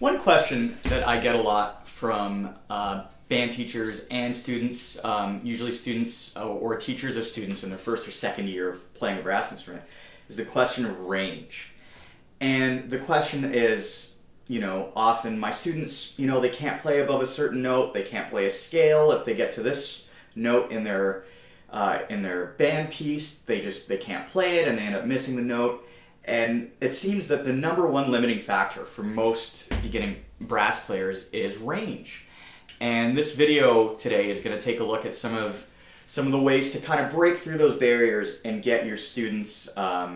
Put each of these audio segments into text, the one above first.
One question that I get a lot from band teachers and students, usually students or teachers of students in their first or second year of playing a brass instrument, is the question of range. And the question is, often my students, they can't play above a certain note, they can't play a scale. If they get to this note in their band piece, they can't play it and they end up missing the note. And it seems that the number one limiting factor for most beginning brass players is range. And this video today is going to take a look at some of the ways to kind of break through those barriers and get your students, playing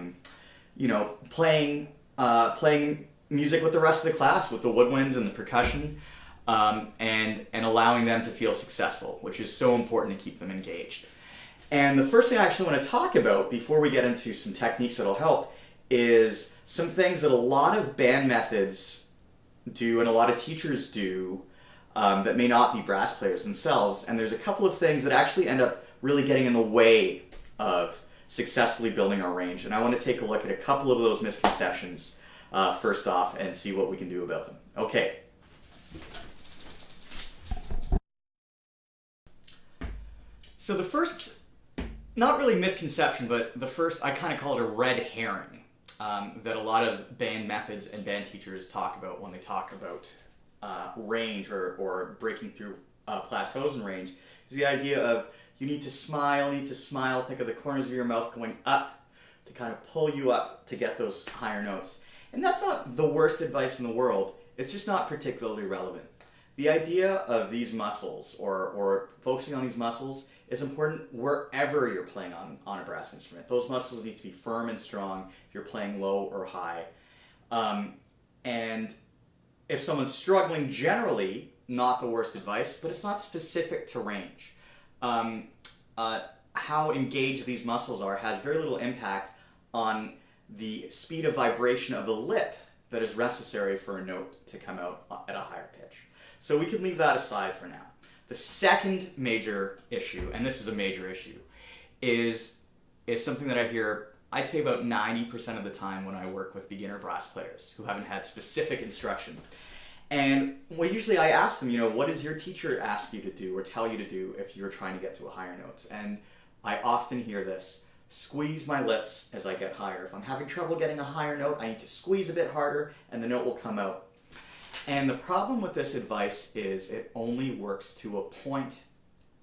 music with the rest of the class, with the woodwinds and the percussion, and allowing them to feel successful, which is so important to keep them engaged. And the first thing I actually want to talk about before we get into some techniques that'll help is some things that a lot of band methods do and a lot of teachers do that may not be brass players themselves. And there's a couple of things that actually end up really getting in the way of successfully building our range. And I want to take a look at a couple of those misconceptions first off and see what we can do about them. Okay. So the first, not really misconception, but the first, I kind of call it a red herring. That a lot of band methods and band teachers talk about when they talk about range or breaking through plateaus in range is the idea of you need to smile, think of the corners of your mouth going up to kind of pull you up to get those higher notes. And that's not the worst advice in the world, it's just not particularly relevant. The idea of these muscles or focusing on these muscles is important wherever you're playing on a brass instrument. Those muscles need to be firm and strong if you're playing low or high. And if someone's struggling generally, not the worst advice, but it's not specific to range. How engaged these muscles are has very little impact on the speed of vibration of the lip that is necessary for a note to come out at a higher pitch. So we can leave that aside for now. The second major issue, and this is a major issue, is something that I hear, I'd say about 90% of the time when I work with beginner brass players who haven't had specific instruction. And usually I ask them, what does your teacher ask you to do or tell you to do if you're trying to get to a higher note? And I often hear this: squeeze my lips as I get higher. If I'm having trouble getting a higher note, I need to squeeze a bit harder and the note will come out. And the problem with this advice is it only works to a point,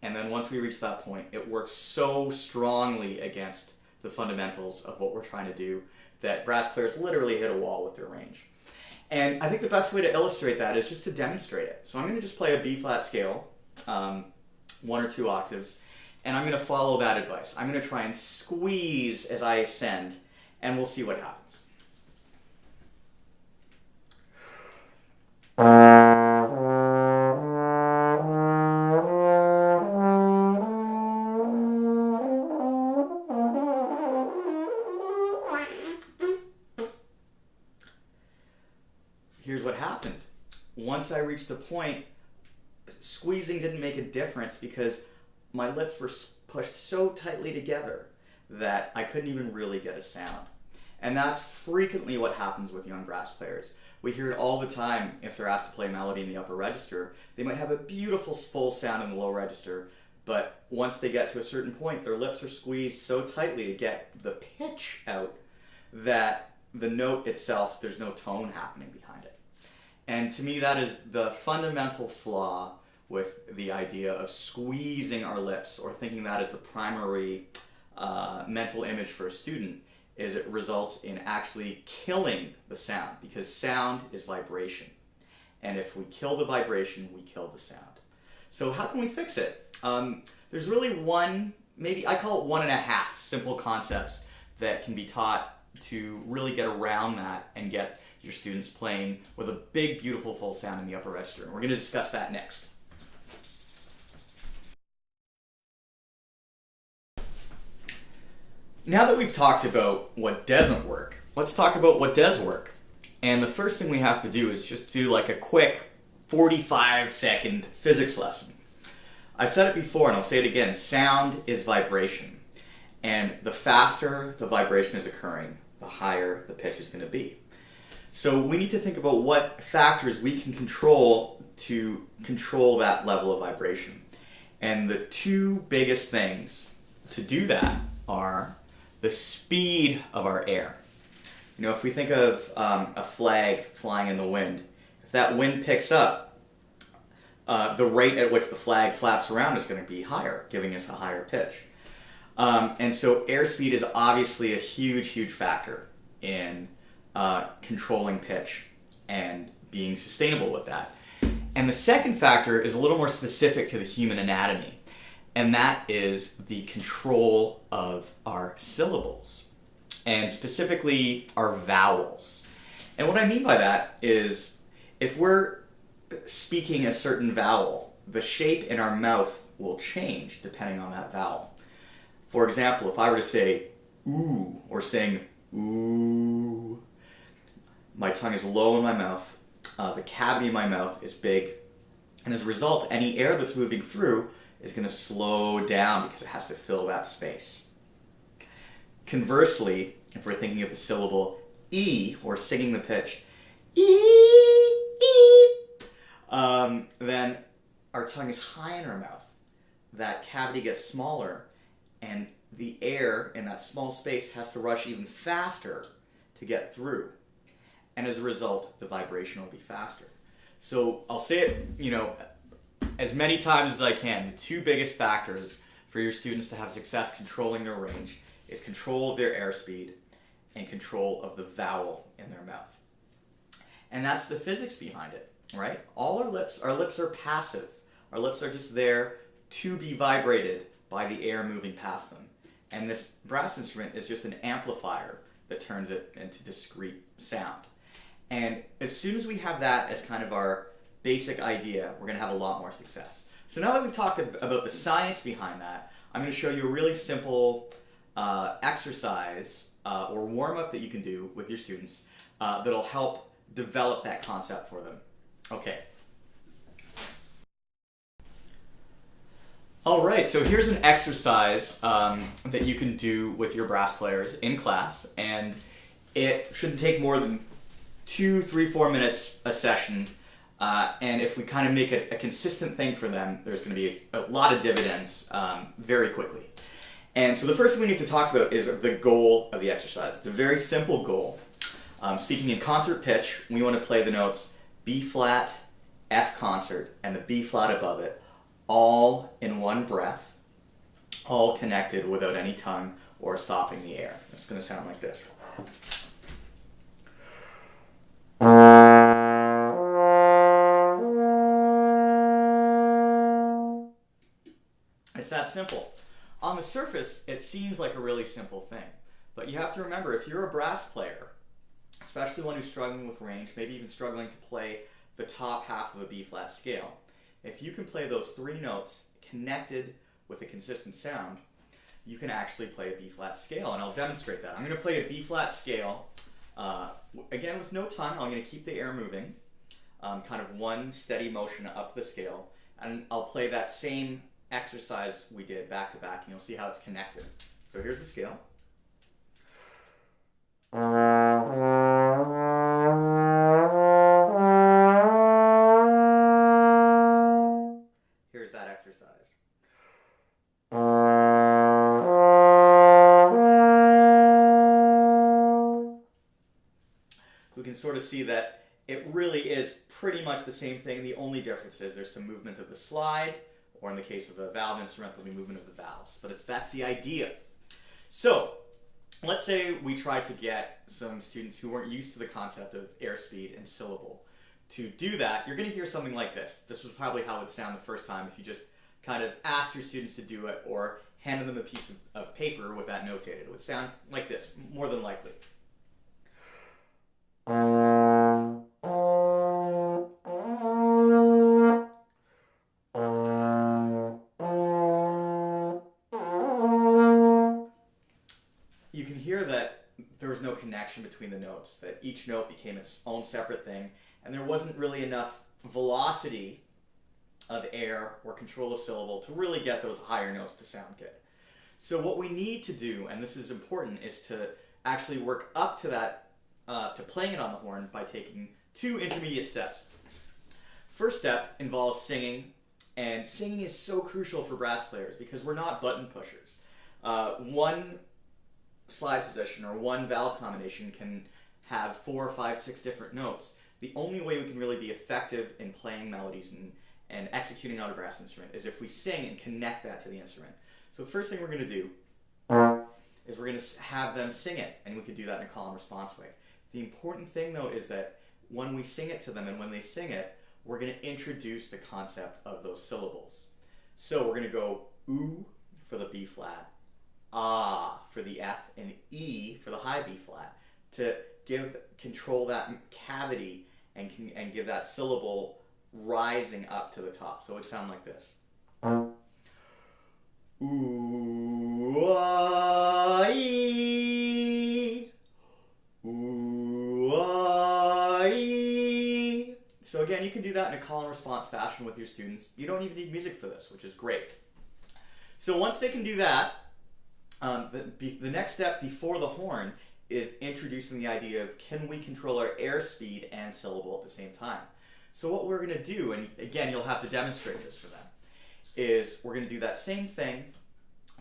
and then once we reach that point, it works so strongly against the fundamentals of what we're trying to do that brass players literally hit a wall with their range. And I think the best way to illustrate that is just to demonstrate it. So I'm going to just play a B-flat scale, 1 or 2 octaves, and I'm going to follow that advice. I'm going to try and squeeze as I ascend, and we'll see what happens. Here's what happened. Once I reached a point, squeezing didn't make a difference because my lips were pushed so tightly together that I couldn't even really get a sound. And that's frequently what happens with young brass players. We hear it all the time if they're asked to play a melody in the upper register. They might have a beautiful full sound in the low register, but once they get to a certain point, their lips are squeezed so tightly to get the pitch out that the note itself, there's no tone happening behind it. And to me, that is the fundamental flaw with the idea of squeezing our lips or thinking that is the primary mental image for a student, is it results in actually killing the sound, because sound is vibration. And if we kill the vibration, we kill the sound. So how can we fix it? There's really maybe I call it 1.5 simple concepts that can be taught to really get around that and get your students playing with a big, beautiful full sound in the upper register. And we're going to discuss that next. Now that we've talked about what doesn't work, let's talk about what does work. And the first thing we have to do is just do like a quick 45-second physics lesson. I've said it before and I'll say it again, sound is vibration. And the faster the vibration is occurring, the higher the pitch is going to be. So we need to think about what factors we can control to control that level of vibration. And the two biggest things to do that are the speed of our air. You know, if we think of a flag flying in the wind, if that wind picks up, the rate at which the flag flaps around is going to be higher, giving us a higher pitch. And so airspeed is obviously a huge, huge factor in controlling pitch and being sustainable with that. And the second factor is a little more specific to the human anatomy, and that is the control of our syllables, and specifically our vowels. And what I mean by that is if we're speaking a certain vowel, the shape in our mouth will change depending on that vowel. For example, if I were to say ooh or sing ooh, my tongue is low in my mouth, the cavity in my mouth is big, and as a result, any air that's moving through is going to slow down because it has to fill that space. Conversely, if we're thinking of the syllable E, or singing the pitch, then our tongue is high in our mouth. That cavity gets smaller, and the air in that small space has to rush even faster to get through. And as a result, the vibration will be faster. So I'll say it, as many times as I can. The two biggest factors for your students to have success controlling their range is control of their airspeed and control of the vowel in their mouth. And that's the physics behind it, right? All our lips are passive. Our lips are just there to be vibrated by the air moving past them. And this brass instrument is just an amplifier that turns it into discrete sound. And as soon as we have that as kind of our basic idea, we're going to have a lot more success. So now that we've talked about the science behind that, I'm going to show you a really simple exercise or warm-up that you can do with your students that'll help develop that concept for them. Okay. All right, so here's an exercise that you can do with your brass players in class, and it shouldn't take more than 2, 3, 4 minutes a session, and if we kind of make it a consistent thing for them, there's going to be a lot of dividends very quickly. And so the first thing we need to talk about is the goal of the exercise. It's a very simple goal. Speaking in concert pitch, we want to play the notes B flat, F concert, and the B flat above it, all in one breath, all connected without any tongue or stopping the air. It's going to sound like this. It's that simple. On the surface, it seems like a really simple thing, but you have to remember, if you're a brass player, especially one who's struggling with range, maybe even struggling to play the top half of a B flat scale, if you can play those 3 notes connected with a consistent sound, you can actually play a B flat scale, and I'll demonstrate that. I'm going to play a B flat scale, again with no tongue. I'm going to keep the air moving, kind of one steady motion up the scale, and I'll play that same exercise we did back to back, and you'll see how it's connected. So here's the scale. Here's that exercise. We can sort of see that it really is pretty much the same thing. The only difference is there's some movement of the slide, or in the case of a valve instrument, there'll be movement of the valves. But that's the idea. So let's say we tried to get some students who weren't used to the concept of airspeed and syllable. To do that, you're going to hear something like this. This was probably how it would sound the first time if you just kind of asked your students to do it or handed them a piece of paper with that notated. It would sound like this, more than likely. You can hear that there was no connection between the notes, that each note became its own separate thing, and there wasn't really enough velocity of air or control of syllable to really get those higher notes to sound good. So what we need to do, and this is important, is to actually work up to that to playing it on the horn by taking 2 intermediate steps. First step involves singing, and singing is so crucial for brass players because we're not button pushers. One slide position or one vowel combination can have 4, 5, 6 different notes. The only way we can really be effective in playing melodies and executing on a brass instrument is if we sing and connect that to the instrument. So the first thing we're going to do is we're going to have them sing it, and we could do that in a call and response way. The important thing though is that when we sing it to them and when they sing it, we're going to introduce the concept of those syllables. So we're going to go oo for the B flat, ah for the F, and E for the high B flat to control that cavity and give that syllable rising up to the top. So it would sound like this. Ooh, ah, ee. Ooh, ah, ee. So again, you can do that in a call and response fashion with your students. You don't even need music for this, which is great. So once they can do that, the next step before the horn is introducing the idea of can we control our airspeed and syllable at the same time. So what we're going to do, and again you'll have to demonstrate this for them, is we're going to do that same thing,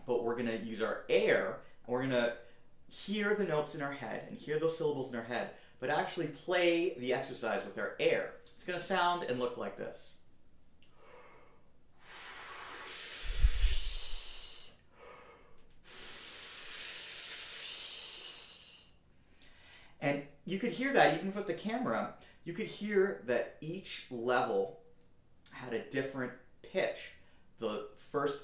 but we're going to use our air, and we're going to hear the notes in our head and hear those syllables in our head, but actually play the exercise with our air. It's going to sound and look like this. And you could hear that, even with the camera, you could hear that each level had a different pitch. The first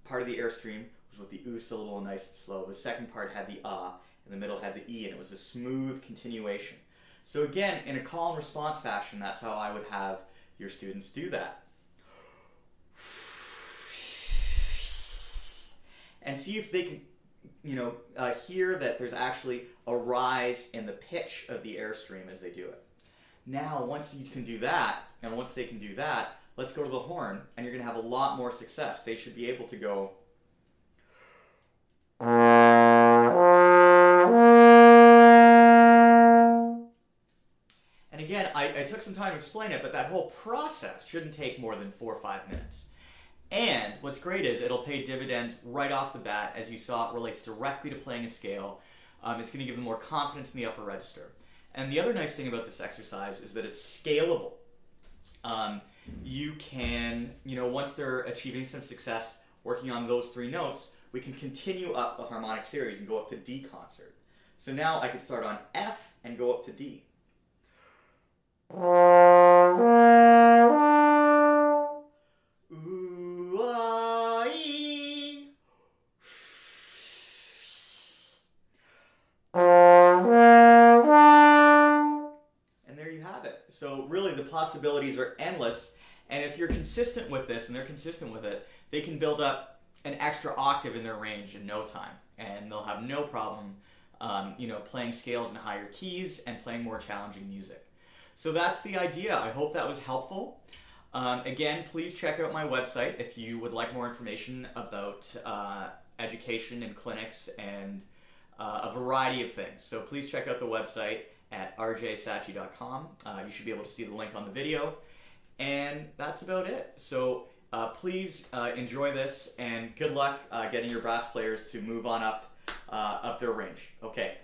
part of the airstream was with the oo syllable, nice and slow. The second part had the ah, and the middle had the e, and it was a smooth continuation. So again, in a call and response fashion, that's how I would have your students do that. And see if they can hear that there's actually a rise in the pitch of the airstream as they do it. Now, once you can do that, and once they can do that, let's go to the horn, and you're going to have a lot more success. They should be able to go. And again, I took some time to explain it, but that whole process shouldn't take more than 4 or 5 minutes. And what's great is it'll pay dividends right off the bat. As you saw, it relates directly to playing a scale. It's going to give them more confidence in the upper register. And the other nice thing about this exercise is that it's scalable. You can, once they're achieving some success working on those 3 notes, we can continue up the harmonic series and go up to D concert. So now I could start on F and go up to D. Ooh, ah, ee. And there you have it. So really the possibilities are endless, and if you're consistent with this and they're consistent with it, they can build up an extra octave in their range in no time, and they'll have no problem playing scales in higher keys and playing more challenging music. So that's the idea. I hope that was helpful. Again, please check out my website if you would like more information about education and clinics and a variety of things. So please check out the website at rjsachi.com. You should be able to see the link on the video. And that's about it. So please enjoy this, and good luck getting your brass players to move on up their range. Okay.